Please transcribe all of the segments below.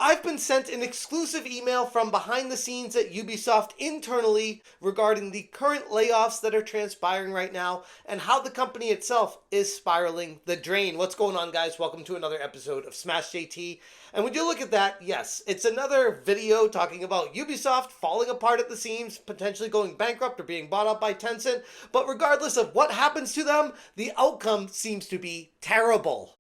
I've been sent an exclusive email from behind the scenes at Ubisoft internally regarding the current layoffs that are transpiring right now and how the company itself is spiraling the drain. What's going on, guys? Welcome to another episode of Smash JT. And when you look at that, yes, it's another video talking about Ubisoft falling apart at the seams, potentially going bankrupt or being bought up by Tencent. But regardless of what happens to them, the outcome seems to be terrible.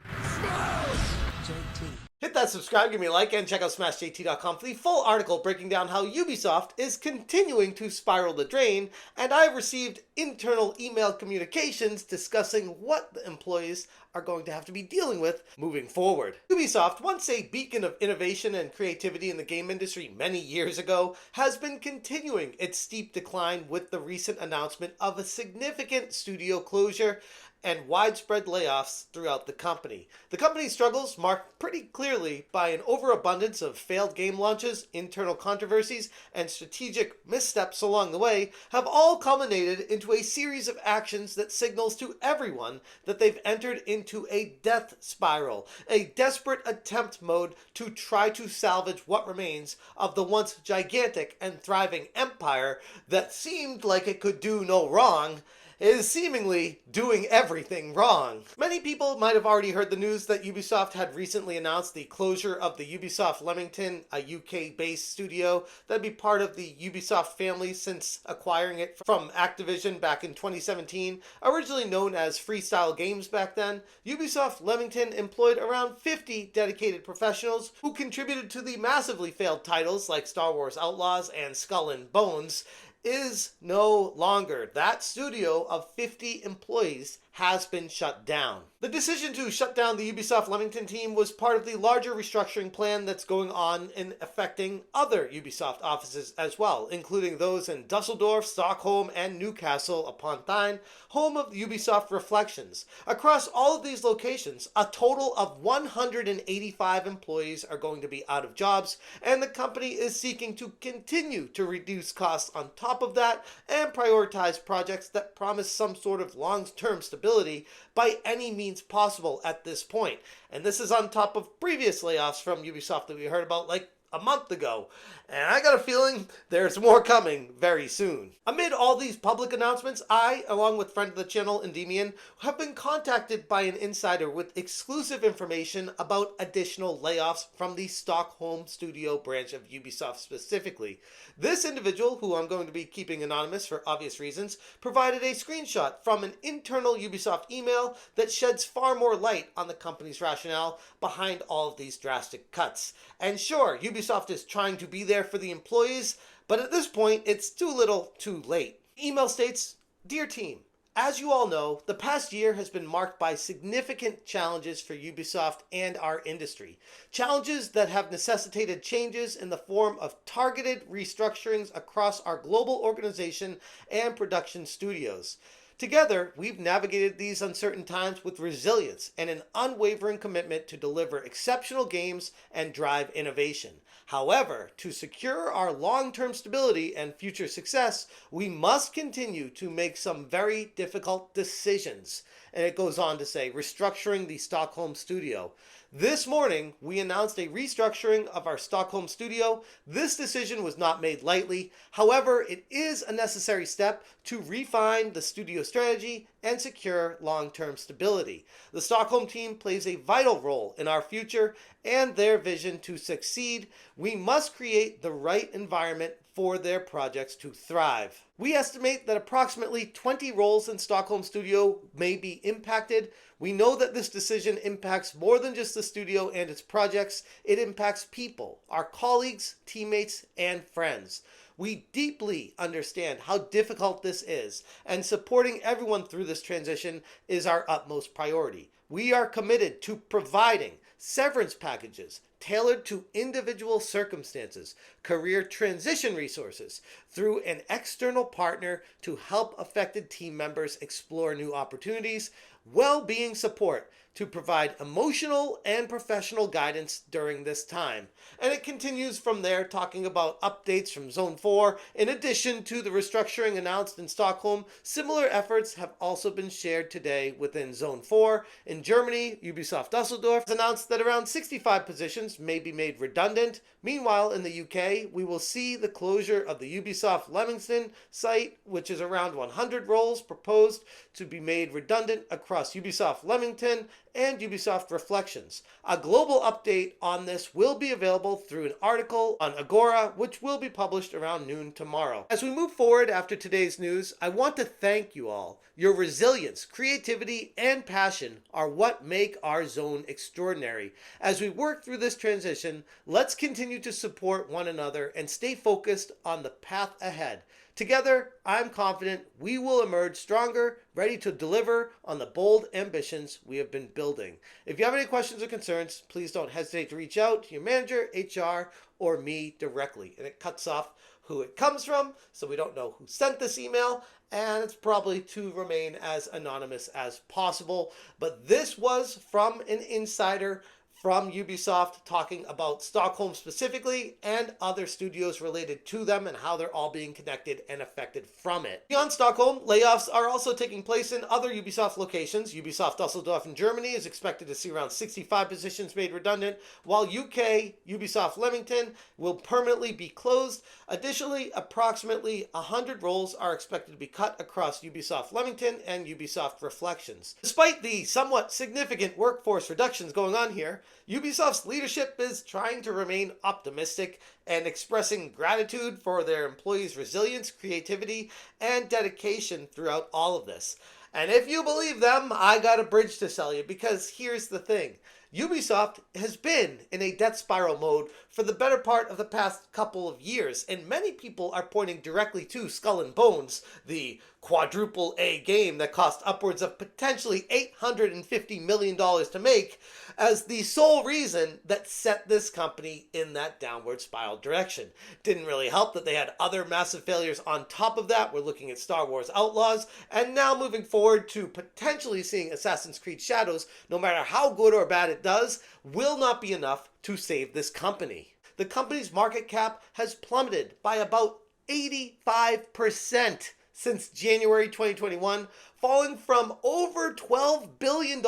Hit that subscribe, give me a like, and check out smashjt.com for the full article breaking down how Ubisoft is continuing to spiral the drain, and I've received internal email communications discussing what the employees are going to have to be dealing with moving forward. Ubisoft, once a beacon of innovation and creativity in the game industry many years ago, has been continuing its steep decline with the recent announcement of a significant studio closure and widespread layoffs throughout the company. The company's struggles, marked pretty clearly by an overabundance of failed game launches, internal controversies, and strategic missteps along the way, have all culminated into a series of actions that signals to everyone that they've entered into a death spiral, a desperate attempt mode to try to salvage what remains of the once gigantic and thriving empire that seemed like it could do no wrong, is seemingly doing everything wrong. Many people might have already heard the news that Ubisoft had recently announced the closure of the Ubisoft Leamington, a UK-based studio that'd be part of the Ubisoft family since acquiring it from Activision back in 2017. Originally known as Freestyle Games back then, Ubisoft Leamington employed around 50 dedicated professionals who contributed to the massively failed titles like Star Wars Outlaws and Skull and Bones, is no longer. That studio of 50 employees has been shut down. The decision to shut down the Ubisoft Leamington team was part of the larger restructuring plan that's going on and affecting other Ubisoft offices as well, including those in Dusseldorf, Stockholm, and Newcastle upon Tyne, home of Ubisoft Reflections. Across all of these locations, a total of 185 employees are going to be out of jobs, and the company is seeking to continue to reduce costs on top of that and prioritize projects that promise some sort of long-term stability by any means possible at this point. And this is on top of previous layoffs from Ubisoft that we heard about like a month ago. And I got a feeling there's more coming very soon. Amid all these public announcements, I, along with friend of the channel, Endymion, have been contacted by an insider with exclusive information about additional layoffs from the Stockholm studio branch of Ubisoft specifically. This individual, who I'm going to be keeping anonymous for obvious reasons, provided a screenshot from an internal Ubisoft email that sheds far more light on the company's rationale behind all of these drastic cuts. And sure, Ubisoft is trying to be there for the employees, but at this point, it's too little too late. The email states, "Dear team, as you all know, the past year has been marked by significant challenges for Ubisoft and our industry. Challenges that have necessitated changes in the form of targeted restructurings across our global organization and production studios. Together, we've navigated these uncertain times with resilience and an unwavering commitment to deliver exceptional games and drive innovation. However, to secure our long-term stability and future success, we must continue to make some very difficult decisions." And it goes on to say, restructuring the Stockholm studio. "This morning, we announced a restructuring of our Stockholm studio. This decision was not made lightly. However, it is a necessary step to refine the studio strategy and secure long-term stability. The Stockholm team plays a vital role in our future and their vision to succeed. We must create the right environment for their projects to thrive. We estimate that approximately 20 roles in Stockholm Studio may be impacted. We know that this decision impacts more than just the studio and its projects. It impacts people, our colleagues, teammates, and friends. We deeply understand how difficult this is, and supporting everyone through this transition is our utmost priority. We are committed to providing severance packages tailored to individual circumstances, career transition resources through an external partner to help affected team members explore new opportunities, well-being support to provide emotional and professional guidance during this time. And it continues from there, talking about updates from Zone 4. In addition to the restructuring announced in Stockholm, similar efforts have also been shared today within Zone 4. In Germany, Ubisoft Dusseldorf has announced that around 65 positions may be made redundant. Meanwhile, in the UK, we will see the closure of the Ubisoft Leamington site, which is around 100 roles proposed to be made redundant across Ubisoft Leamington and Ubisoft Reflections. A global update on this will be available through an article on Agora, which will be published around noon tomorrow. As we move forward after today's news, I want to thank you all. Your resilience, creativity, and passion are what make our zone extraordinary. As we work through this transition, let's continue to support one another and stay focused on the path ahead. Together, I'm confident we will emerge stronger, ready to deliver on the bold ambitions we have been building. If you have any questions or concerns, please don't hesitate to reach out to your manager, HR, or me directly. And it cuts off who it comes from, so we don't know who sent this email, and it's probably to remain as anonymous as possible. But this was from an insider from Ubisoft talking about Stockholm specifically and other studios related to them and how they're all being connected and affected from it. Beyond Stockholm, layoffs are also taking place in other Ubisoft locations. Ubisoft Dusseldorf in Germany is expected to see around 65 positions made redundant, while UK Ubisoft Leamington will permanently be closed. Additionally, approximately 100 roles are expected to be cut across Ubisoft Leamington and Ubisoft Reflections. Despite the somewhat significant workforce reductions going on here, Ubisoft's leadership is trying to remain optimistic and expressing gratitude for their employees' resilience, creativity, and dedication throughout all of this. And if you believe them, I got a bridge to sell you, because here's the thing. Ubisoft has been in a death spiral mode for the better part of the past couple of years, and many people are pointing directly to Skull and Bones, the quadruple A game that cost upwards of potentially $850 million to make, as the sole reason that set this company in that downward spiral direction. Didn't really help that they had other massive failures on top of that. We're looking at Star Wars Outlaws, and now moving forward to potentially seeing Assassin's Creed Shadows, no matter how good or bad it does, will not be enough to save this company. The company's market cap has plummeted by about 85% since January 2021, falling from over $12 billion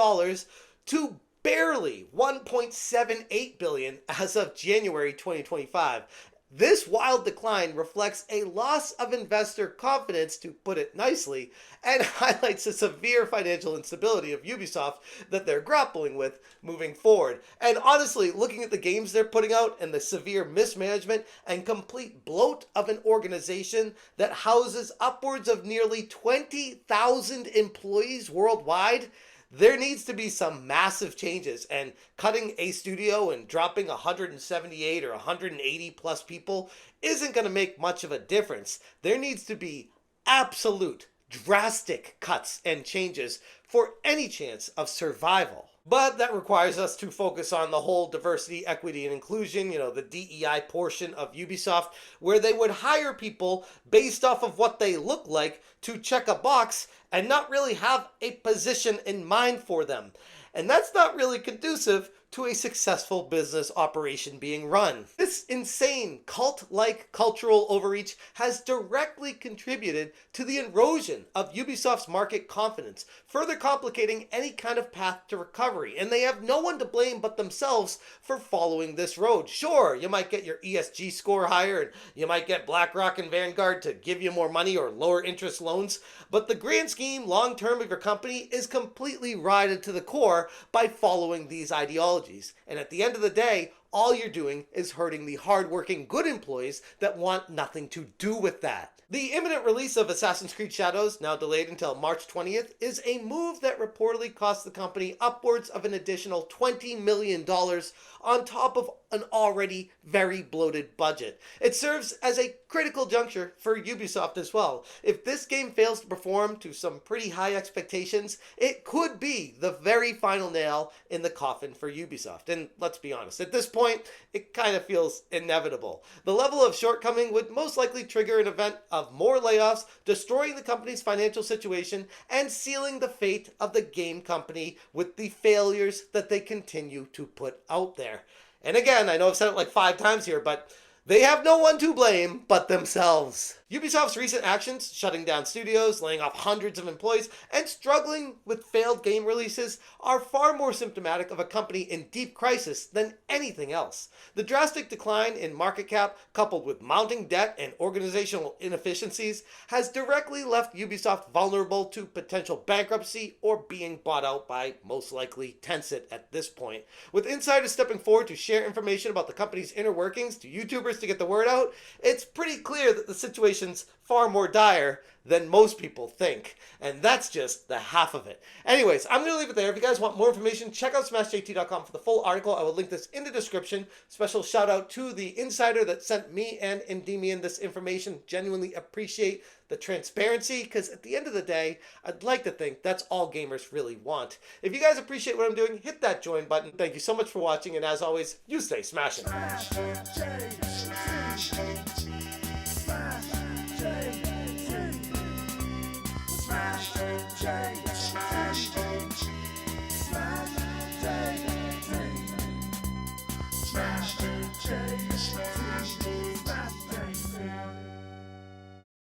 to barely $1.78 billion as of January 2025. This wild decline reflects a loss of investor confidence, to put it nicely, and highlights the severe financial instability of Ubisoft that they're grappling with moving forward. And honestly, looking at the games they're putting out and the severe mismanagement and complete bloat of an organization that houses upwards of nearly 20,000 employees worldwide, there needs to be some massive changes, and cutting a studio and dropping 178 or 180 plus people isn't going to make much of a difference. There needs to be absolute drastic cuts and changes for any chance of survival. But that requires us to focus on the whole diversity, equity, and inclusion, the DEI portion of Ubisoft, where they would hire people based off of what they look like to check a box and not really have a position in mind for them. And that's not really conducive to a successful business operation being run. This insane cult-like cultural overreach has directly contributed to the erosion of Ubisoft's market confidence, further complicating any kind of path to recovery. And they have no one to blame but themselves for following this road. Sure, you might get your ESG score higher, and you might get BlackRock and Vanguard to give you more money or lower interest loans, but the grand scheme long-term of your company is completely rotted to the core by following these ideologies. And at the end of the day, all you're doing is hurting the hardworking, good employees that want nothing to do with that. The imminent release of Assassin's Creed Shadows, now delayed until March 20th, is a move that reportedly cost the company upwards of an additional $20 million on top of an already very bloated budget. It serves as a critical juncture for Ubisoft as well. If this game fails to perform to some pretty high expectations, it could be the very final nail in the coffin for Ubisoft. And let's be honest, at this point, point, it kind of feels inevitable. The level of shortcoming would most likely trigger an event of more layoffs, destroying the company's financial situation and sealing the fate of the game company with the failures that they continue to put out there. And again, I know I've said it like 5 times here, but they have no one to blame but themselves. Ubisoft's recent actions, shutting down studios, laying off hundreds of employees, and struggling with failed game releases, are far more symptomatic of a company in deep crisis than anything else. The drastic decline in market cap, coupled with mounting debt and organizational inefficiencies, has directly left Ubisoft vulnerable to potential bankruptcy or being bought out by, most likely, Tencent at this point. With insiders stepping forward to share information about the company's inner workings to YouTubers to get the word out, it's pretty clear that the situation's far more dire than most people think. And that's just the half of it. Anyways, I'm going to leave it there. If you guys want more information, check out smashjt.com for the full article. I will link this in the description. Special shout out to the insider that sent me and Endymion this information. Genuinely appreciate the transparency, because at the end of the day, I'd like to think that's all gamers really want. If you guys appreciate what I'm doing, hit that join button. Thank you so much for watching, and as always, you stay smashing.